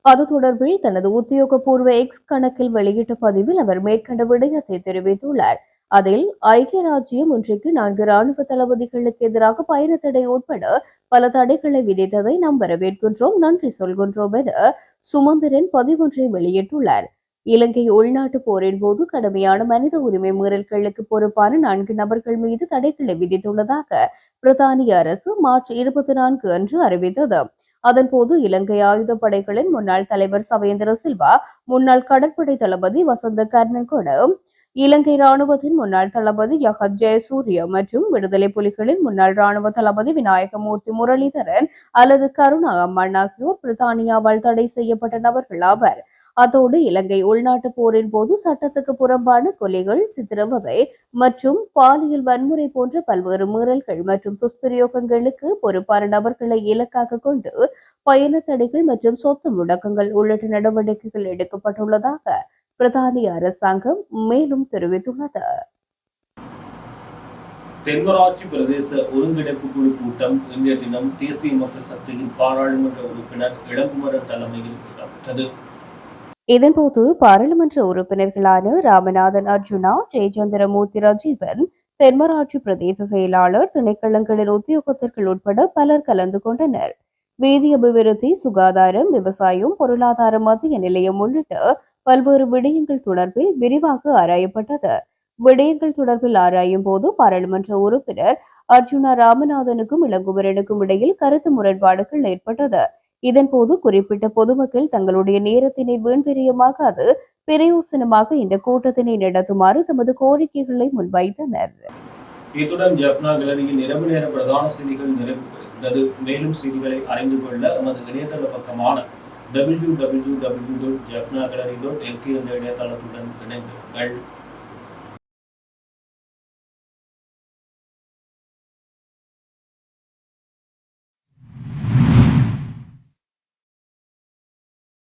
அது தொடர்பில் தனது உத்தியோகபூர்வ எக்ஸ் கணக்கில் வெளியிட்ட பதிவில் அவர் மேற்கண்ட விடயத்தை தெரிவித்துள்ளார். அதில் ஐக்கிய ராஜ்ஜியம் இன்றைக்கு 4 ராணுவ தளபதிகளுக்கு எதிராக பயண தடை உட்பட பல தடைகளை விதித்ததை நாம் வரவேற்கின்றோம், நன்றி சொல்கின்றோம் என சுமந்திரன் பதிவொன்றை வெளியிட்டுள்ளார். இலங்கை உள்நாட்டு போரின் போது கடுமையான மனித உரிமை மீறல்களுக்கு பொறுப்பான 4 நபர்கள் மீது தடைகளை விதித்துள்ளதாக பிரித்தானிய அரசு மார்ச் 24 அன்று அறிவித்தது. அதன்போது இலங்கை ஆயுதப்படைகளின் முன்னாள் தலைவர் சவேந்திர சில்வா, முன்னாள் கடற்படை தளபதி வசந்த கர்ணன்கொட, இலங்கை ராணுவத்தின் முன்னாள் தளபதி யகத் ஜெயசூரிய மற்றும் விடுதலை புலிகளின் முன்னாள் ராணுவ தளபதி விநாயகமூர்த்தி முரளிதரன் அல்லது கருணா அம்மான் ஆகியோர் பிரித்தானியாவால் தடை செய்யப்பட்ட நபர்கள் ஆவர். அத்தோடு இலங்கை உள்நாட்டு போரின் போது சட்டத்துக்கு புறம்பான கொலைகள், சித்திரவதை மற்றும் பாலியல் வன்முறை போன்ற பல்வேறு மீறல்கள் மற்றும் துஷ்பிரயோகங்களுக்கு பொறுப்பான நபர்களை இலக்காக கொண்டு பயண தடைகள் மற்றும் சொத்து முடக்கங்கள் உள்ளிட்ட நடவடிக்கைகள் எடுக்கப்பட்டுள்ளதாக பிரித்தானிய அரசாங்கம் மேலும் தெரிவித்துள்ளது. தென்மராட்சி பிரதேச ஒருங்கிணைப்பு குழு கூட்டம் இன்றைய தினம் தேசிய மக்கள் சக்தியின் பாராளுமன்ற உறுப்பினர் இளங்குமரன் தலைமையில் இடம்பெற்றது. இதன்போது பாராளுமன்ற உறுப்பினர்களான ராமநாதன் அர்ஜுனா, ஜெயச்சந்திரமூர்த்தி ராஜீவன், தென்மராட்சி பிரதேச செயலாளர், திணைக்களங்களின் உத்தியோகத்தர்கள் உட்பட பலர் கலந்து கொண்டனர். வீதி அபிவிருத்தி, சுகாதாரம், விவசாயம், பொருளாதார மத்திய நிலையம் உள்ளிட்ட பல்வேறு விடயங்கள் தொடர்பில் விரிவாக ஆராயப்பட்டது. விடயங்கள் தொடர்பில் ஆராயும் போது பாராளுமன்ற உறுப்பினர் அர்ஜுனா ராமநாதனுக்கும் இளங்குமரனுக்கும் இடையில் கருத்து முரண்பாடுகள் ஏற்பட்டது. இதன்போது குறிப்பிட்ட பொதுமக்கள் தங்களுடைய நேரத்தினை வீண்விரயமாகாது பிரயோசனமாக இந்த கூட்டத்தினை நடத்துமாறு தமது கோரிக்கைகளை முன்வைத்தனர். இத்துடன் ஜெஃப்னா கேலரியின் இரவு நேர பிரதான செய்திகள் நிறைவு பெறுகின்றது. மேலும் செய்திகளை அறிந்து கொள்ள நமது இணையதள பக்கமான www.jeffnagallery.lk என்ற இணையதளத்துடன் இணைந்திருங்கள்.